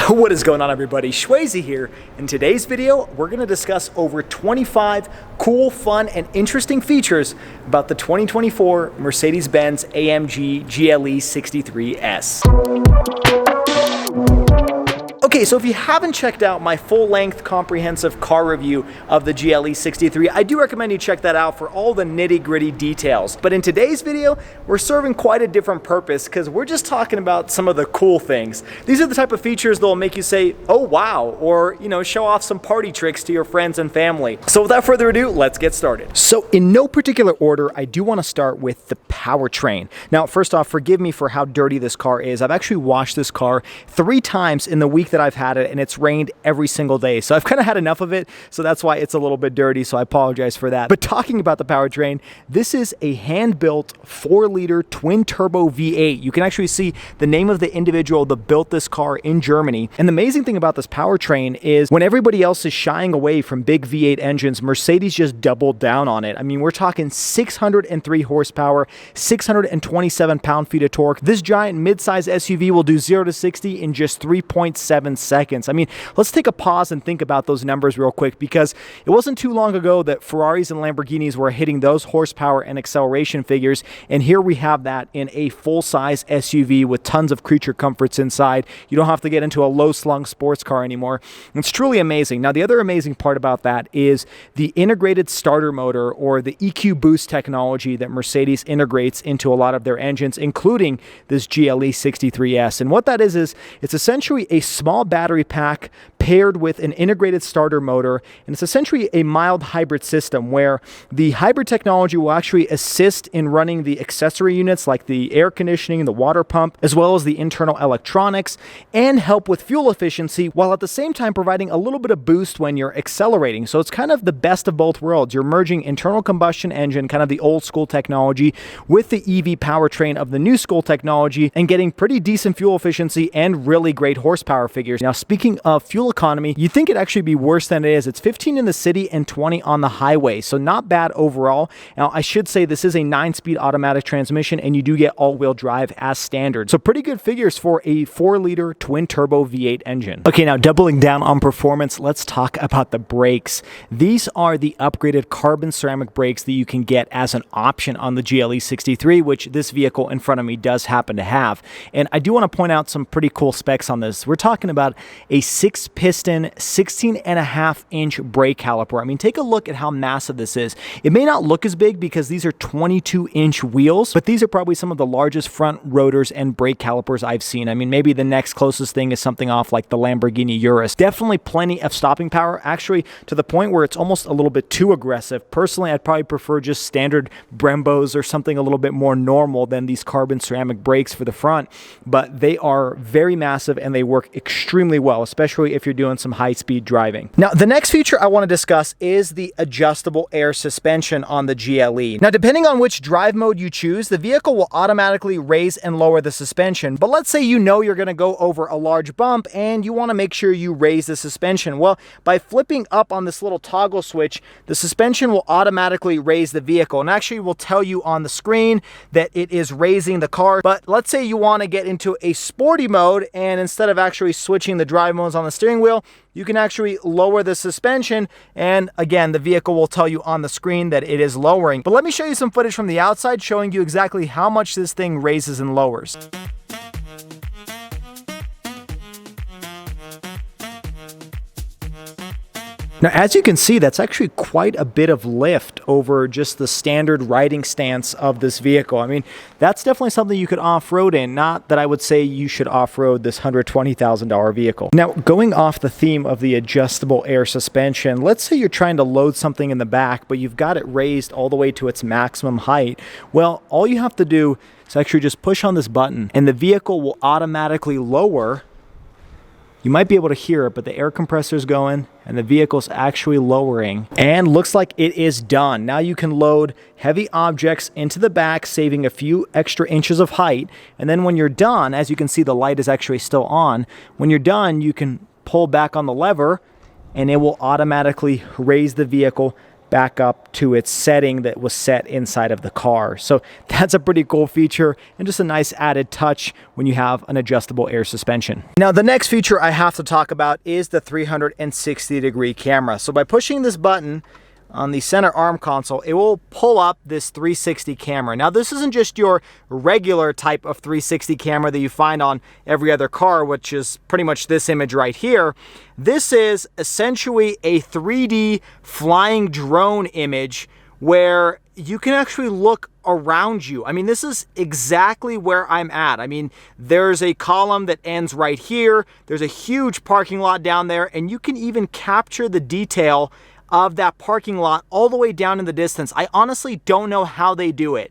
What is going on, everybody? Shwayze here. In today's video, we're going to discuss over 25 cool, fun, and interesting features about the 2024 Mercedes Benz AMG GLE 63S. Okay, so if you haven't checked out my full-length comprehensive car review of the GLE 63, I do recommend you check that out for all the nitty-gritty details. But in today's video, we're serving quite a different purpose because we're just talking about some of the cool things. These are the type of features that will make you say, oh wow, or show off some party tricks to your friends and family. So without further ado, let's get started. So in no particular order, I do want to start with the powertrain. Now, first off, forgive me for how dirty this car is. I've actually washed this car 3 times in the week that I've had it, and it's rained every single day. So I've kind of had enough of it, so that's why it's a little bit dirty, so I apologize for that. But talking about the powertrain, this is a hand-built 4-liter twin-turbo V8. You can actually see the name of the individual that built this car in Germany. And the amazing thing about this powertrain is when everybody else is shying away from big V8 engines, Mercedes just doubled down on it. I mean, we're talking 603 horsepower, 627 pound-feet of torque. This giant mid-size SUV will do 0 to 60 in just 3.7 seconds. I mean, let's take a pause and think about those numbers real quick, because it wasn't too long ago that Ferraris and Lamborghinis were hitting those horsepower and acceleration figures, and here we have that in a full-size SUV with tons of creature comforts inside. You don't have to get into a low-slung sports car anymore. It's truly amazing. Now, the other amazing part about that is the integrated starter motor, or the EQ boost technology that Mercedes integrates into a lot of their engines, including this GLE 63S. And what that is it's essentially a small battery pack paired with an integrated starter motor, and it's essentially a mild hybrid system where the hybrid technology will actually assist in running the accessory units like the air conditioning, the water pump, as well as the internal electronics, and help with fuel efficiency while at the same time providing a little bit of boost when you're accelerating. So it's kind of the best of both worlds. You're merging internal combustion engine, kind of the old school technology, with the EV powertrain of the new school technology, and getting pretty decent fuel efficiency and really great horsepower figures. Now, speaking of fuel economy, you'd think it'd actually be worse than it is. It's 15 in the city and 20 on the highway, so not bad overall. Now, I should say this is a 9-speed automatic transmission, and you do get all-wheel drive as standard. So pretty good figures for a 4-liter twin-turbo V8 engine. Okay, now doubling down on performance, let's talk about the brakes. These are the upgraded carbon ceramic brakes that you can get as an option on the GLE 63, which this vehicle in front of me does happen to have. And I do want to point out some pretty cool specs on this. We're talking about a 6-piston, 16.5-inch brake caliper. I mean, take a look at how massive this is. It may not look as big because these are 22-inch wheels, but these are probably some of the largest front rotors and brake calipers I've seen. I mean, maybe the next closest thing is something off like the Lamborghini Urus. Definitely plenty of stopping power, actually to the point where it's almost a little bit too aggressive. Personally, I'd probably prefer just standard Brembos or something a little bit more normal than these carbon ceramic brakes for the front, but they are very massive and they work extremely well, especially if you're doing some high-speed driving. Now, the next feature I want to discuss is the adjustable air suspension on the GLE. Now, depending on which drive mode you choose, the vehicle will automatically raise and lower the suspension. But let's say you're going to go over a large bump and you want to make sure you raise the suspension. Well, by flipping up on this little toggle switch, the suspension will automatically raise the vehicle, and actually will tell you on the screen that it is raising the car. But let's say you want to get into a sporty mode, and instead of actually switching the drive modes on the steering wheel, you can actually lower the suspension, and again, the vehicle will tell you on the screen that it is lowering. But let me show you some footage from the outside showing you exactly how much this thing raises and lowers. Now, as you can see, that's actually quite a bit of lift over just the standard riding stance of this vehicle. I mean, that's definitely something you could off-road in. Not that I would say you should off-road this $120,000 vehicle. Now, going off the theme of the adjustable air suspension, let's say you're trying to load something in the back, but you've got it raised all the way to its maximum height. Well, all you have to do is actually just push on this button, and the vehicle will automatically lower. You might be able to hear it, but the air compressor's going and the vehicle's actually lowering, and looks like it is done. Now you can load heavy objects into the back, saving a few extra inches of height. And then when you're done, as you can see, the light is actually still on. When you're done, you can pull back on the lever and it will automatically raise the vehicle back up to its setting that was set inside of the car. So that's a pretty cool feature and just a nice added touch when you have an adjustable air suspension. Now, the next feature I have to talk about is the 360-degree camera. So by pushing this button on the center arm console, it will pull up this 360 camera. Now, this isn't just your regular type of 360 camera that you find on every other car, which is pretty much this image right here. This is essentially a 3D flying drone image where you can actually look around you. I mean, this is exactly where I'm at. I mean, there's a column that ends right here. There's a huge parking lot down there, and you can even capture the detail of that parking lot all the way down in the distance. I honestly don't know how they do it.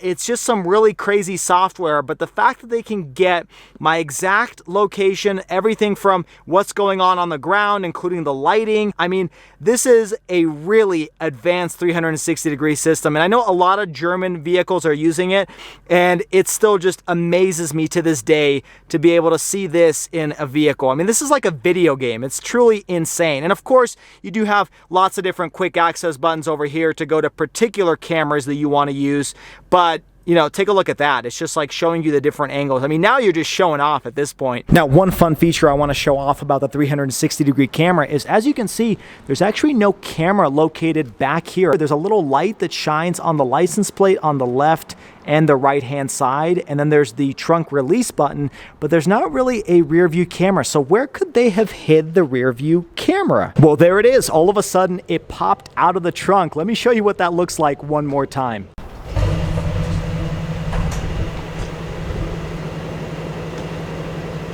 It's just some really crazy software, but the fact that they can get my exact location, everything from what's going on the ground, including the lighting. I mean, this is a really advanced 360-degree system, and I know a lot of German vehicles are using it, and it still just amazes me to this day to be able to see this in a vehicle. I mean, this is like a video game. It's truly insane. And of course, you do have lots of different quick access buttons over here to go to particular cameras that you want to use, but you know, take a look at that. It's just like showing you the different angles. I mean, now you're just showing off at this point. Now, one fun feature I want to show off about the 360-degree camera is, as you can see, there's actually no camera located back here. There's a little light that shines on the license plate on the left and the right-hand side, and then there's the trunk release button, but there's not really a rear view camera. So where could they have hid the rear view camera? Well, there it is. All of a sudden, it popped out of the trunk. Let me show you what that looks like one more time.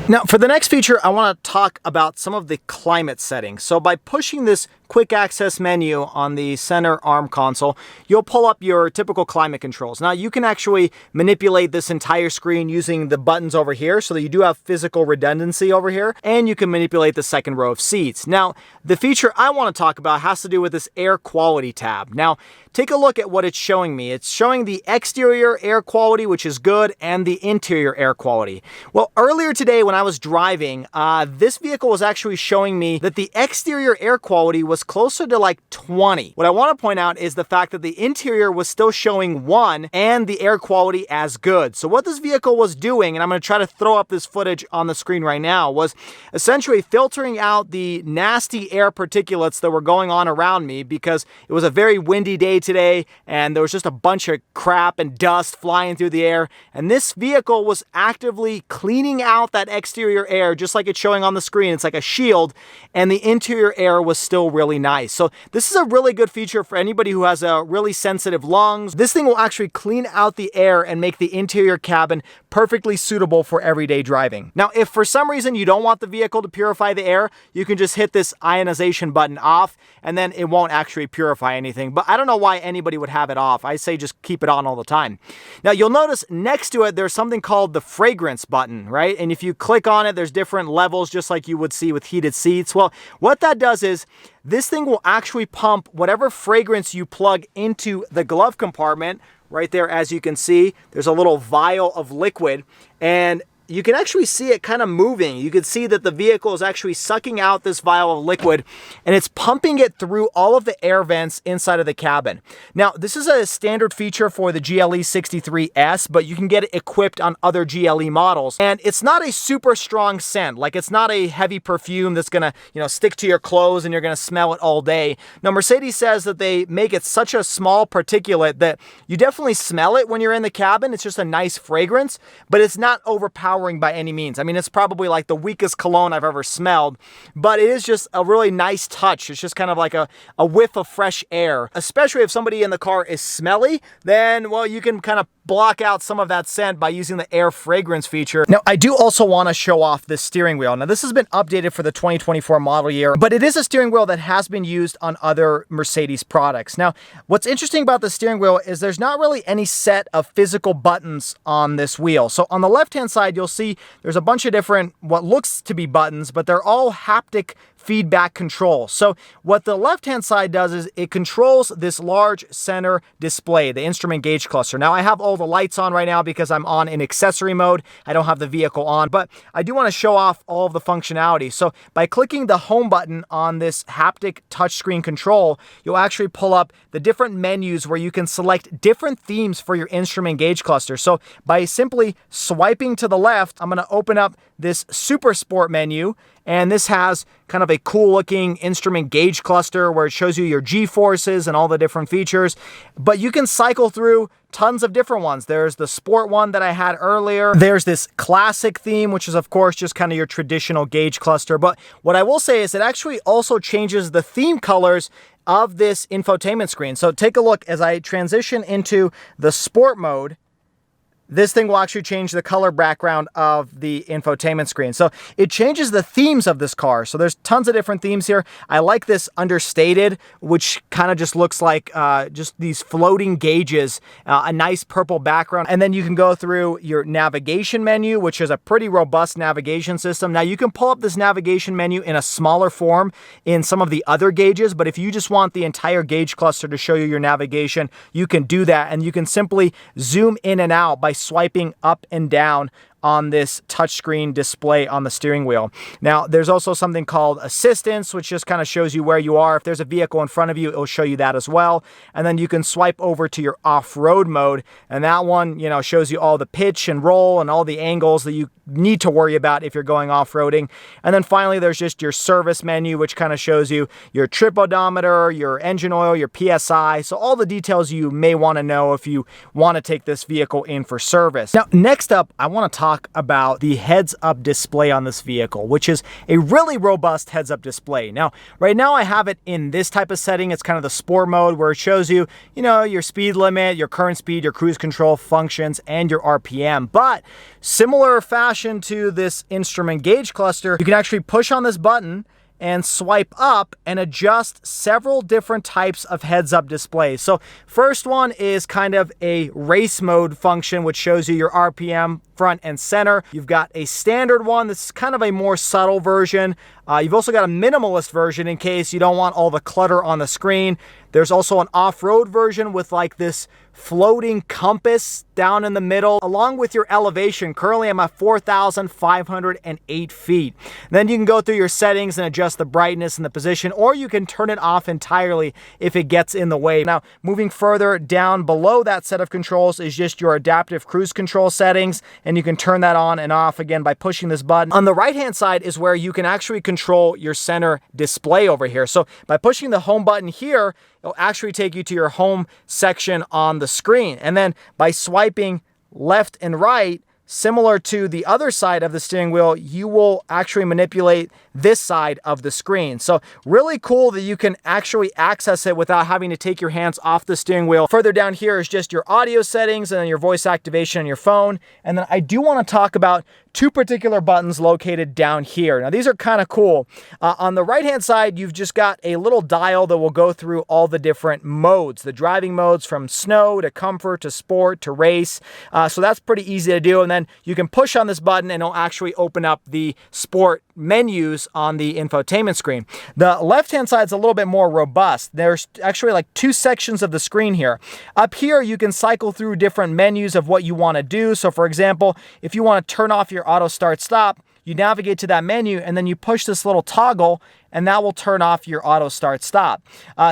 Now, for the next feature, I want to talk about some of the climate settings. So by pushing this quick access menu on the center arm console, you'll pull up your typical climate controls. Now, you can actually manipulate this entire screen using the buttons over here so that you do have physical redundancy over here, and you can manipulate the second row of seats. Now, the feature I want to talk about has to do with this air quality tab. Now, take a look at what it's showing me. It's showing the exterior air quality, which is good, and the interior air quality. Well, earlier today when I was driving, this vehicle was actually showing me that the exterior air quality was closer to like 20. What I want to point out is the fact that the interior was still showing 1 and the air quality as good. So what this vehicle was doing, and I'm going to try to throw up this footage on the screen right now, was essentially filtering out the nasty air particulates that were going on around me because it was a very windy day today and there was just a bunch of crap and dust flying through the air, and this vehicle was actively cleaning out that exterior air just like it's showing on the screen. It's like a shield, and the interior air was still really nice. So this is a really good feature for anybody who has a really sensitive lungs. This thing will actually clean out the air and make the interior cabin perfectly suitable for everyday driving. Now, if for some reason you don't want the vehicle to purify the air, you can just hit this ionization button off and then it won't actually purify anything. But I don't know why anybody would have it off. I say just keep it on all the time. Now, you'll notice next to it, there's something called the fragrance button, right? And if you click on it, there's different levels just like you would see with heated seats. Well, what that does is this thing will actually pump whatever fragrance you plug into the glove compartment. Right there, as you can see, there's a little vial of liquid, and you can actually see it kind of moving. You can see that the vehicle is actually sucking out this vial of liquid and it's pumping it through all of the air vents inside of the cabin. Now, this is a standard feature for the GLE 63S, but you can get it equipped on other GLE models. And it's not a super strong scent. Like, it's not a heavy perfume that's gonna, stick to your clothes and you're gonna smell it all day. Now, Mercedes says that they make it such a small particulate that you definitely smell it when you're in the cabin. It's just a nice fragrance, but it's not overpowering by any means. I mean, it's probably like the weakest cologne I've ever smelled, but it is just a really nice touch. It's just kind of like a whiff of fresh air, especially if somebody in the car is smelly, then, well, you can kind of block out some of that scent by using the air fragrance feature. Now, I do also want to show off this steering wheel. Now, this has been updated for the 2024 model year, but it is a steering wheel that has been used on other Mercedes products. Now, what's interesting about the steering wheel is there's not really any set of physical buttons on this wheel. So on the left-hand side, you'll see there's a bunch of different, what looks to be buttons, but they're all haptic feedback control. So what the left-hand side does is it controls this large center display, the instrument gauge cluster. Now I have all the lights on right now because I'm on in accessory mode. I don't have the vehicle on, but I do want to show off all of the functionality. So by clicking the home button on this haptic touchscreen control, you'll actually pull up the different menus where you can select different themes for your instrument gauge cluster. So by simply swiping to the left, I'm going to open up this Super Sport menu, and this has kind of a cool looking instrument gauge cluster where it shows you your G-forces and all the different features. But you can cycle through tons of different ones. There's the sport one that I had earlier. There's this classic theme, which is of course just kind of your traditional gauge cluster. But what I will say is it actually also changes the theme colors of this infotainment screen. So take a look as I transition into the sport mode. This thing will actually change the color background of the infotainment screen. So it changes the themes of this car. So there's tons of different themes here. I like this understated, which kind of just looks like just these floating gauges, a nice purple background. And then you can go through your navigation menu, which is a pretty robust navigation system. Now you can pull up this navigation menu in a smaller form in some of the other gauges, but if you just want the entire gauge cluster to show you your navigation, you can do that. And you can simply zoom in and out by swiping up and down on this touchscreen display on the steering wheel. Now, there's also something called assistance, which just kind of shows you where you are. If there's a vehicle in front of you, it'll show you that as well. And then you can swipe over to your off-road mode, and that one, you know, shows you all the pitch and roll and all the angles that you need to worry about if you're going off-roading. And then finally, there's just your service menu, which kind of shows you your trip odometer, your engine oil, your PSI. So all the details you may want to know if you want to take this vehicle in for service. Now, next up, I want to talk about the heads-up display on this vehicle, which is a really robust heads-up display. Now, right now I have it in this type of setting. It's kind of the sport mode where it shows you, you know, your speed limit, your current speed, your cruise control functions, and your RPM. But similar fashion to this instrument gauge cluster, you can actually push on this button and swipe up and adjust several different types of heads-up displays. So first one is kind of a race mode function, which shows you your RPM front and center. You've got a standard one that's kind of a more subtle version. You've also got a minimalist version in case you don't want all the clutter on the screen. There's also an off-road version with like this floating compass down in the middle, along with your elevation. Currently, I'm at 4,508 feet. Then you can go through your settings and adjust the brightness and the position, or you can turn it off entirely if it gets in the way. Now, moving further down below that set of controls is just your adaptive cruise control settings, and you can turn that on and off again by pushing this button. On the right-hand side is where you can actually control your center display over here. So by pushing the home button here, it'll actually take you to your home section on the screen. And then by swiping left and right, similar to the other side of the steering wheel, you will actually manipulate this side of the screen. So really cool that you can actually access it without having to take your hands off the steering wheel. Further down here is just your audio settings and then your voice activation on your phone. And then I do want to talk about two particular buttons located down here. Now these are kind of cool. On the right hand side, you've just got a little dial that will go through all the different modes, the driving modes from snow to comfort to sport to race. So that's pretty easy to do. And then you can push on this button and it'll actually open up the sport menus on the infotainment screen. The left-hand side is a little bit more robust. There's actually like two sections of the screen here. Up here, you can cycle through different menus of what you want to do. So for example, if you want to turn off your auto start stop, you navigate to that menu and then you push this little toggle and that will turn off your auto start stop.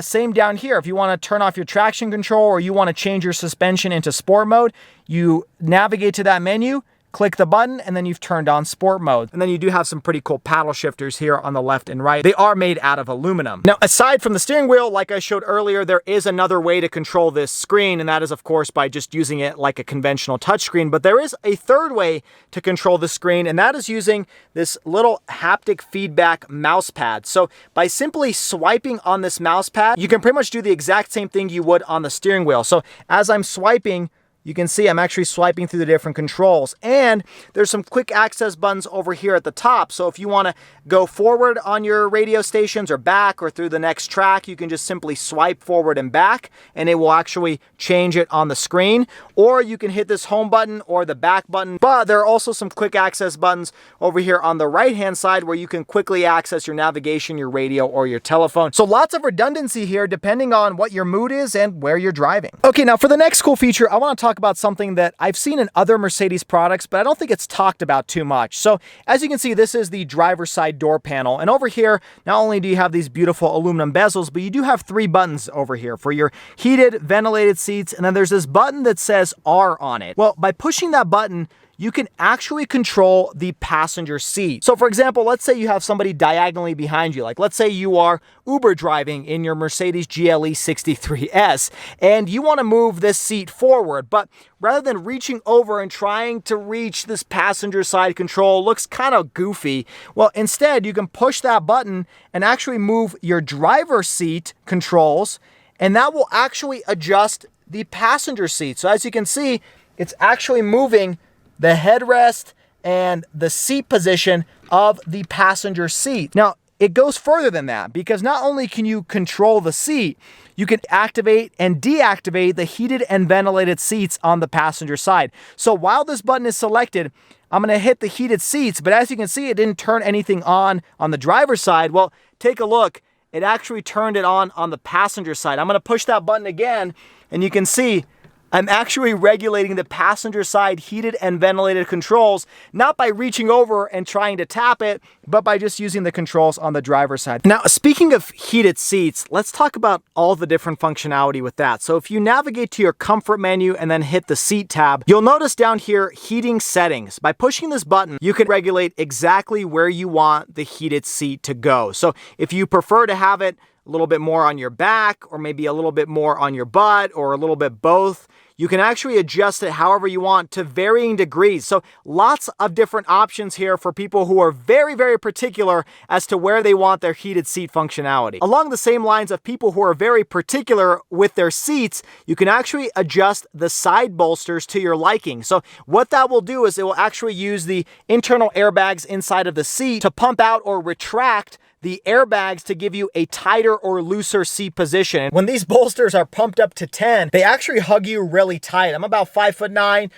Same down here. If you want to turn off your traction control or you want to change your suspension into sport mode, you navigate to that menu, click the button, and then you've turned on sport mode. And then you do have some pretty cool paddle shifters here on the left and right. They are made out of aluminum. Now, aside from the steering wheel, like I showed earlier, there is another way to control this screen, and that is, of course, by just using it like a conventional touchscreen. But there is a third way to control the screen, and that is using this little haptic feedback mouse pad. So by simply swiping on this mouse pad, you can pretty much do the exact same thing you would on the steering wheel. So as I'm swiping you can see I'm actually swiping through the different controls. And there's some quick access buttons over here at the top. So if you want to go forward on your radio stations or back or through the next track, you can just simply swipe forward and back and it will actually change it on the screen. Or you can hit this home button or the back button. But there are also some quick access buttons over here on the right hand side where you can quickly access your navigation, your radio, or your telephone. So lots of redundancy here depending on what your mood is and where you're driving. Okay, now for the next cool feature, I want to talk about something that I've seen in other Mercedes products, but I don't think it's talked about too much. So as you can see, this is the driver's side door panel. And over here, not only do you have these beautiful aluminum bezels, but you do have 3 buttons over here for your heated, ventilated seats. And then there's this button that says R on it. Well, by pushing that button, you can actually control the passenger seat. So for example, let's say you have somebody diagonally behind you. Like let's say you are Uber driving in your Mercedes GLE 63S and you want to move this seat forward, but rather than reaching over and trying to reach this passenger side control, looks kind of goofy. Well, instead you can push that button and actually move your driver's seat controls, and that will actually adjust the passenger seat. So as you can see, it's actually moving the headrest and the seat position of the passenger seat. Now, it goes further than that because not only can you control the seat, you can activate and deactivate the heated and ventilated seats on the passenger side. So while this button is selected, I'm gonna hit the heated seats, but as you can see, it didn't turn anything on the driver's side. Well, take a look. It actually turned it on the passenger side. I'm gonna push that button again, and you can see I'm actually regulating the passenger side heated and ventilated controls, not by reaching over and trying to tap it, but by just using the controls on the driver's side. Now, speaking of heated seats, let's talk about all the different functionality with that. So if you navigate to your comfort menu and then hit the seat tab, you'll notice down here, heating settings. By pushing this button, you can regulate exactly where you want the heated seat to go. So if you prefer to have it a little bit more on your back, or maybe a little bit more on your butt, or a little bit both, you can actually adjust it however you want to varying degrees. So lots of different options here for people who are very, very particular as to where they want their heated seat functionality. Along the same lines of people who are very particular with their seats, you can actually adjust the side bolsters to your liking. So what that will do is it will actually use the internal airbags inside of the seat to pump out or retract the airbags to give you a tighter or looser seat position. When these bolsters are pumped up to 10, they actually hug you really tight. I'm about 5'9",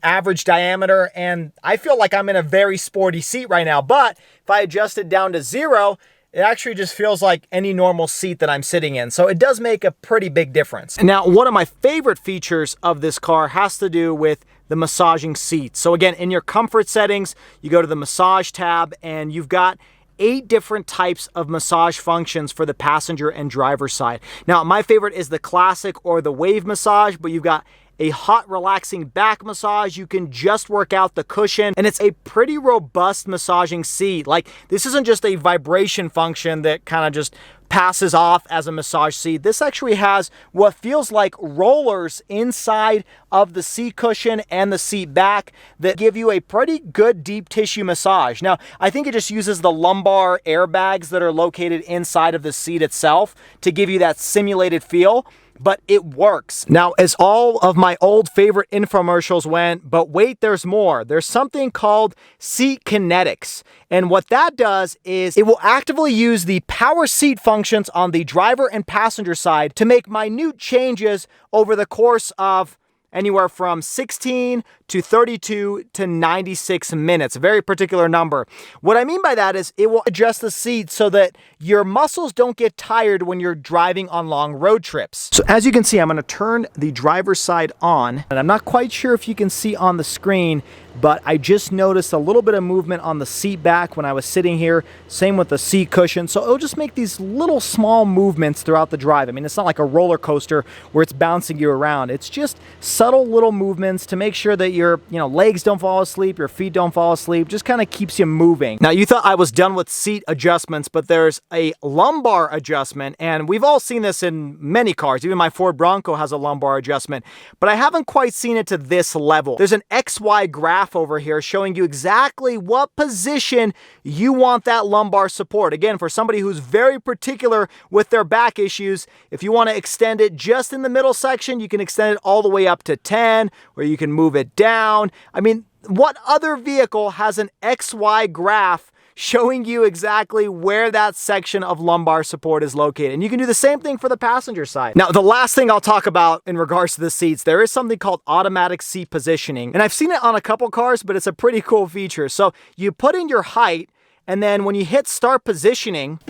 average diameter, and I feel like I'm in a very sporty seat right now. But if I adjust it down to 0, it actually just feels like any normal seat that I'm sitting in. So it does make a pretty big difference. Now, one of my favorite features of this car has to do with the massaging seats. So again, in your comfort settings, you go to the massage tab and you've got 8 different types of massage functions for the passenger and driver side. Now, my favorite is the classic or the wave massage, but you've got a hot, relaxing back massage. You can just work out the cushion, and it's a pretty robust massaging seat. Like, this isn't just a vibration function that kind of just passes off as a massage seat. This actually has what feels like rollers inside of the seat cushion and the seat back that give you a pretty good deep tissue massage. Now, I think it just uses the lumbar airbags that are located inside of the seat itself to give you that simulated feel, but it works. Now, as all of my old favorite infomercials went, but wait, there's more. There's something called seat kinetics. And what that does is it will actively use the power seat functions on the driver and passenger side to make minute changes over the course of anywhere from 16 to 32 to 96 minutes, a very particular number. What I mean by that is it will adjust the seat so that your muscles don't get tired when you're driving on long road trips. So as you can see, I'm gonna turn the driver's side on, and I'm not quite sure if you can see on the screen, but I just noticed a little bit of movement on the seat back when I was sitting here. Same with the seat cushion. So it'll just make these little small movements throughout the drive. I mean, it's not like a roller coaster where it's bouncing you around. It's just subtle little movements to make sure that your legs don't fall asleep, your feet don't fall asleep, just kind of keeps you moving. Now, you thought I was done with seat adjustments, but there's a lumbar adjustment, and we've all seen this in many cars. Even my Ford Bronco has a lumbar adjustment, but I haven't quite seen it to this level. There's an XY graph over here showing you exactly what position you want that lumbar support. Again, for somebody who's very particular with their back issues, if you want to extend it just in the middle section, you can extend it all the way up to 10, or you can move it down. I mean, what other vehicle has an XY graph showing you exactly where that section of lumbar support is located? And you can do the same thing for the passenger side. Now, the last thing I'll talk about in regards to the seats, there is something called automatic seat positioning. And I've seen it on a couple cars, but it's a pretty cool feature. So you put in your height, and then when you hit start positioning,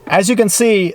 as you can see,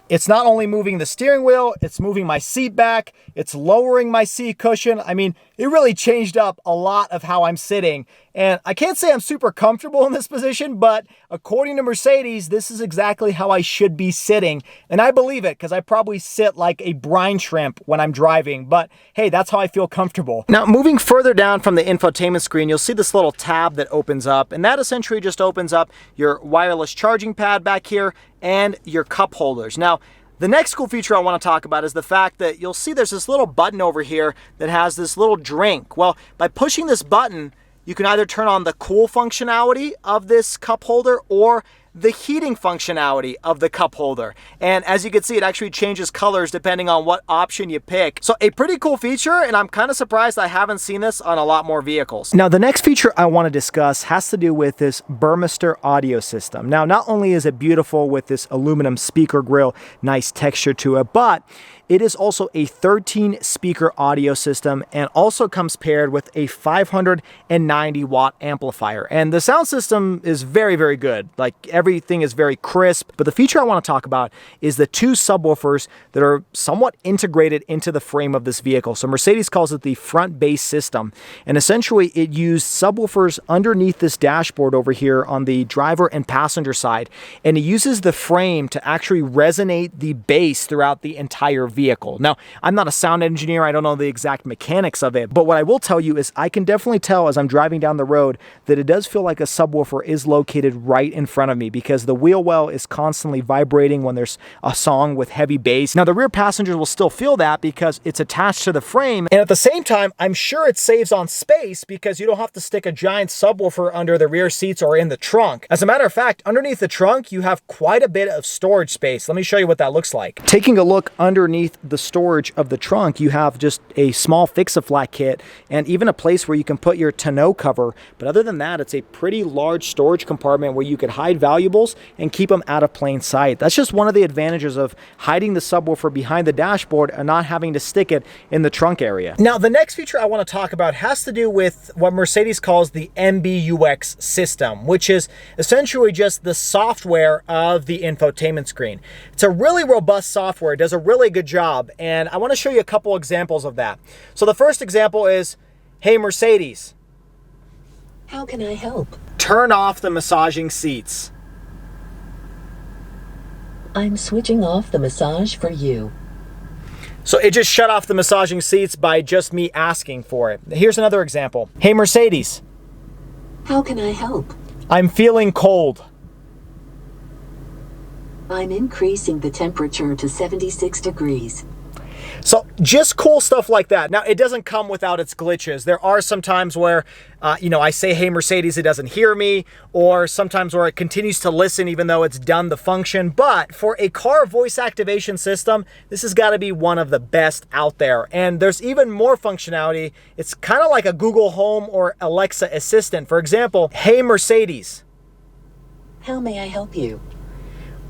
it's not only moving the steering wheel, it's moving my seat back, it's lowering my seat cushion. I mean, it really changed up a lot of how I'm sitting. And I can't say I'm super comfortable in this position, but according to Mercedes, this is exactly how I should be sitting. And I believe it, because I probably sit like a brine shrimp when I'm driving. But hey, that's how I feel comfortable. Now, moving further down from the infotainment screen, you'll see this little tab that opens up. And that essentially just opens up your wireless charging pad back here and your cup holders. Now, the next cool feature I want to talk about is the fact that you'll see there's this little button over here that has this little drink. Well, by pushing this button, you can either turn on the cool functionality of this cup holder or the heating functionality of the cup holder. And as you can see, it actually changes colors depending on what option you pick. So a pretty cool feature, and I'm kind of surprised I haven't seen this on a lot more vehicles. Now, the next feature I want to discuss has to do with this Burmester audio system. Now, not only is it beautiful with this aluminum speaker grill, nice texture to it, but it is also a 13 speaker audio system and also comes paired with a 590 watt amplifier. And the sound system is very, very good. Like, everything is very crisp. But the feature I want to talk about is the two subwoofers that are somewhat integrated into the frame of this vehicle. So Mercedes calls it the front bass system. And essentially it used subwoofers underneath this dashboard over here on the driver and passenger side. And it uses the frame to actually resonate the bass throughout the entire vehicle. Now, I'm not a sound engineer. I don't know the exact mechanics of it. But what I will tell you is I can definitely tell as I'm driving down the road that it does feel like a subwoofer is located right in front of me, because the wheel well is constantly vibrating when there's a song with heavy bass. Now, the rear passengers will still feel that because it's attached to the frame. And at the same time, I'm sure it saves on space because you don't have to stick a giant subwoofer under the rear seats or in the trunk. As a matter of fact, underneath the trunk, you have quite a bit of storage space. Let me show you what that looks like. Taking a look underneath the storage of the trunk, you have just a small fix-a-flat kit and even a place where you can put your tonneau cover. But other than that, it's a pretty large storage compartment where you could hide valuables and keep them out of plain sight. That's just one of the advantages of hiding the subwoofer behind the dashboard and not having to stick it in the trunk area. Now, the next feature I want to talk about has to do with what Mercedes calls the MBUX system, which is essentially just the software of the infotainment screen. It's a really robust software. It does a really good job, and I want to show you a couple examples of that. So the first example is, hey Mercedes, how can I help? Turn off the massaging seats. I'm switching off the massage for you. So it just shut off the massaging seats by just me asking for it. Here's another example. Hey Mercedes, how can I help? I'm feeling cold. I'm increasing the temperature to 76 degrees. So just cool stuff like that. Now, it doesn't come without its glitches. There are some times where, I say, hey, Mercedes, it doesn't hear me, or sometimes where it continues to listen even though it's done the function. But for a car voice activation system, this has got to be one of the best out there. And there's even more functionality. It's kind of like a Google Home or Alexa assistant. For example, hey, Mercedes, how may I help you?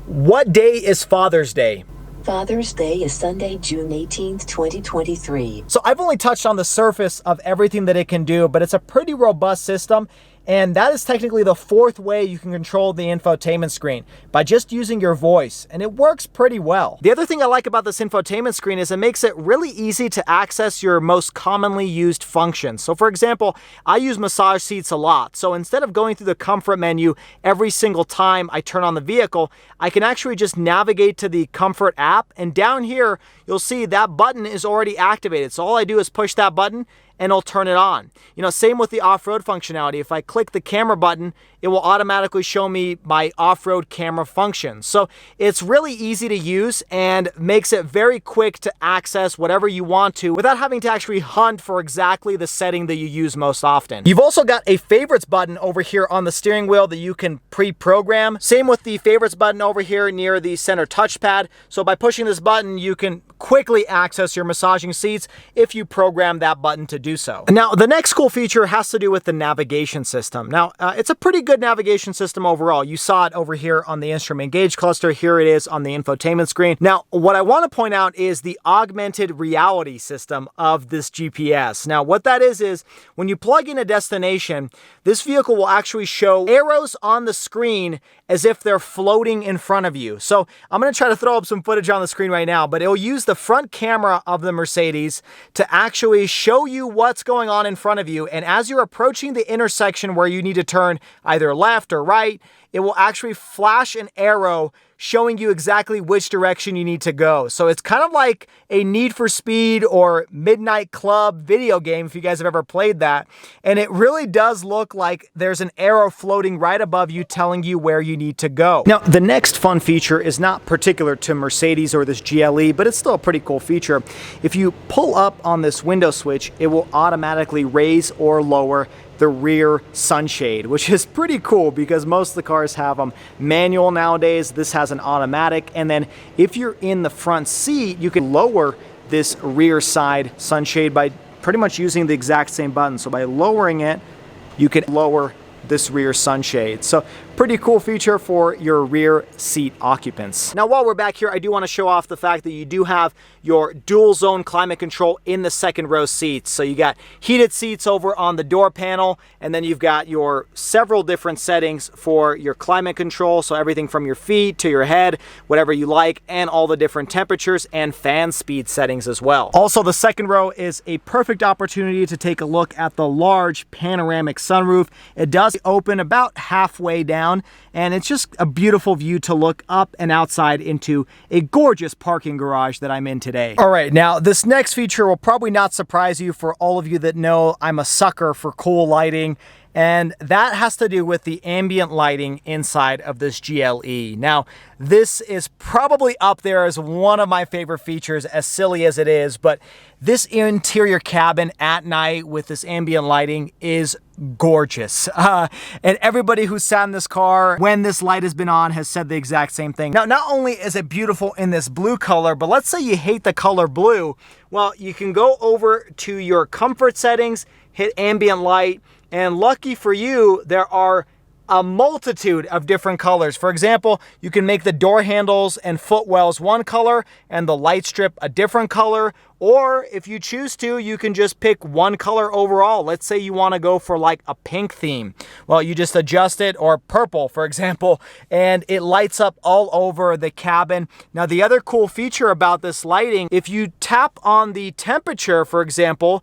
What day is Father's Day? Father's Day is Sunday, June 18th, 2023. So I've only touched on the surface of everything that it can do, but it's a pretty robust system. And that is technically the fourth way you can control the infotainment screen, by just using your voice. And it works pretty well. The other thing I like about this infotainment screen is it makes it really easy to access your most commonly used functions. So for example, I use massage seats a lot. So instead of going through the comfort menu every single time I turn on the vehicle, I can actually just navigate to the comfort app. And down here, you'll see that button is already activated. So all I do is push that button, and it'll turn it on. You know, same with the off-road functionality. If I click the camera button, it will automatically show me my off-road camera function. So it's really easy to use and makes it very quick to access whatever you want to without having to actually hunt for exactly the setting that you use most often. You've also got a favorites button over here on the steering wheel that you can pre-program. Same with the favorites button over here near the center touchpad. So by pushing this button, you can quickly access your massaging seats if you program that button to do so. Now, the next cool feature has to do with the navigation system. Now, it's a pretty good navigation system overall. You saw it over here on the instrument gauge cluster. Here it is on the infotainment screen. Now, what I want to point out is the augmented reality system of this GPS. Now, what that is when you plug in a destination, this vehicle will actually show arrows on the screen as if they're floating in front of you. So I'm going to try to throw up some footage on the screen right now, but it'll use the front camera of the Mercedes to actually show you what's going on in front of you. And as you're approaching the intersection where you need to turn either left or right, it will actually flash an arrow showing you exactly which direction you need to go. So it's kind of like a Need for Speed or Midnight Club video game, if you guys have ever played that. And it really does look like there's an arrow floating right above you telling you where you need to go. Now, the next fun feature is not particular to Mercedes or this GLE, but it's still a pretty cool feature. If you pull up on this window switch, it will automatically raise or lower the rear sunshade, which is pretty cool because most of the cars have them manual nowadays. This has an automatic, and then if you're in the front seat, you can lower this rear side sunshade by pretty much using the exact same button. So by lowering it, you can lower this rear sunshade. So pretty cool feature for your rear seat occupants. Now, while we're back here, I do want to show off the fact that you do have your dual zone climate control in the second row seats. So you got heated seats over on the door panel, and then you've got your several different settings for your climate control. So everything from your feet to your head, whatever you like, and all the different temperatures and fan speed settings as well. Also, the second row is a perfect opportunity to take a look at the large panoramic sunroof. It does open about halfway down, and it's just a beautiful view to look up and outside into a gorgeous parking garage that I'm in today. All right, now this next feature will probably not surprise you for all of you that know I'm a sucker for cool lighting, and that has to do with the ambient lighting inside of this GLE. Now, this is probably up there as one of my favorite features, as silly as it is, but this interior cabin at night with this ambient lighting is gorgeous. And everybody who sat in this car when this light has been on has said the exact same thing. Now, not only is it beautiful in this blue color, but let's say you hate the color blue. Well, you can go over to your comfort settings, hit ambient light, and lucky for you, there are a multitude of different colors. For example, you can make the door handles and footwells one color and the light strip a different color. Or if you choose to, you can just pick one color overall. Let's say you want to go for like a pink theme. Well, you just adjust it, or purple, for example, and it lights up all over the cabin. Now, the other cool feature about this lighting, if you tap on the temperature, for example,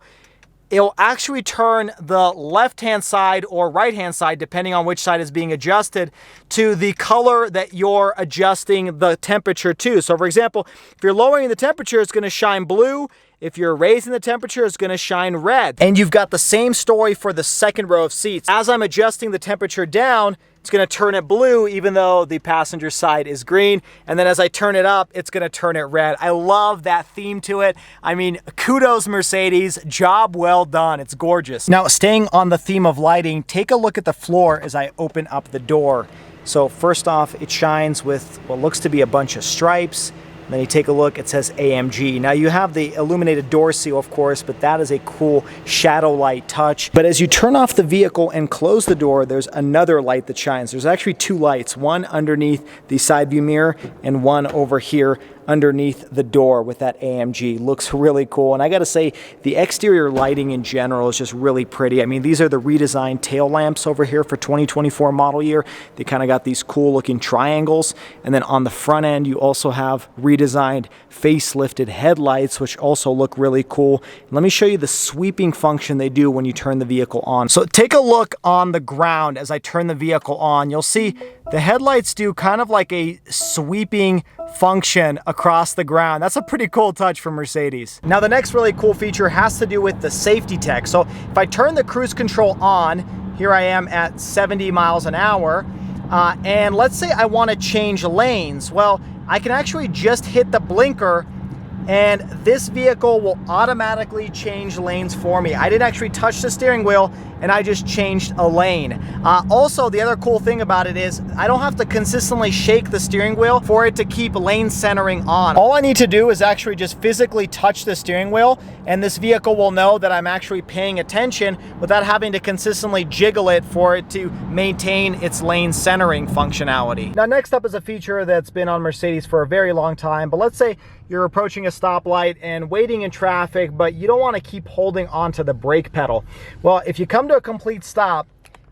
it'll actually turn the left-hand side or right-hand side, depending on which side is being adjusted, to the color that you're adjusting the temperature to. So for example, if you're lowering the temperature, it's going to shine blue. If you're raising the temperature, it's going to shine red. And you've got the same story for the second row of seats. As I'm adjusting the temperature down, it's going to turn it blue even though the passenger side is green. And then as I turn it up, it's going to turn it red. I love that theme to it. I mean, kudos Mercedes, job well done. It's gorgeous. Now, staying on the theme of lighting, take a look at the floor as I open up the door. So first off, it shines with what looks to be a bunch of stripes. Then you take a look, it says AMG. Now you have the illuminated door seal, of course, but that is a cool shadow light touch. But as you turn off the vehicle and close the door, there's another light that shines. There's actually two lights, one underneath the side view mirror and one over here underneath the door with that AMG. Looks really cool. And I gotta say, the exterior lighting in general is just really pretty. I mean, these are the redesigned tail lamps over here for 2024 model year. They kind of got these cool looking triangles. And then on the front end, you also have redesigned facelifted headlights, which also look really cool. Let me show you the sweeping function they do when you turn the vehicle on. So take a look on the ground as I turn the vehicle on. You'll see the headlights do kind of like a sweeping function across the ground. That's a pretty cool touch from Mercedes. Now the next really cool feature has to do with the safety tech. So if I turn the cruise control on, here I am at 70 miles an hour, and let's say I want to change lanes. Well, I can actually just hit the blinker and this vehicle will automatically change lanes for me. I didn't actually touch the steering wheel and I just changed a lane. Also, the other cool thing about it is I don't have to consistently shake the steering wheel for it to keep lane centering on. All I need to do is actually just physically touch the steering wheel and this vehicle will know that I'm actually paying attention without having to consistently jiggle it for it to maintain its lane centering functionality. Now next up is a feature that's been on Mercedes for a very long time, but let's say you're approaching a stoplight and waiting in traffic, but you don't want to keep holding onto the brake pedal. Well, if you come to a complete stop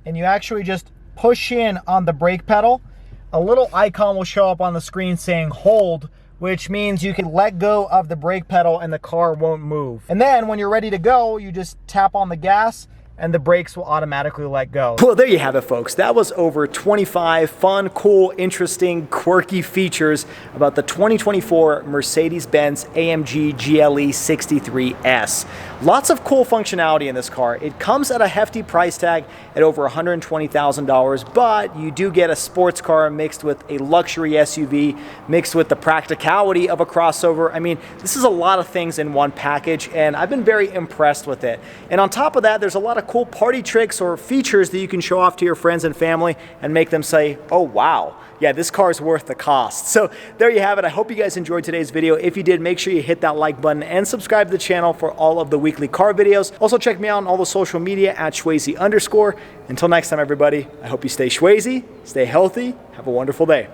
and you actually just push in on the brake pedal, a little icon will show up on the screen saying hold, which means you can let go of the brake pedal and the car won't move. And then when you're ready to go, you just tap on the gas and the brakes will automatically let go. Well, there you have it, folks. That was over 25 fun, cool, interesting, quirky features about the 2024 Mercedes Benz AMG GLE 63S. Lots of cool functionality in this car. It comes at a hefty price tag at over $120,000, but you do get a sports car mixed with a luxury SUV, mixed with the practicality of a crossover. I mean, this is a lot of things in one package, and I've been very impressed with it. And on top of that, there's a lot of cool party tricks or features that you can show off to your friends and family and make them say, oh wow, yeah, this car is worth the cost. So there you have it. I hope you guys enjoyed today's video. If you did, make sure you hit that like button and subscribe to the channel for all of the weekly car videos. Also check me out on all the social media at Schwazy_. Until next time, everybody, I hope you stay Schwazy, stay healthy, have a wonderful day.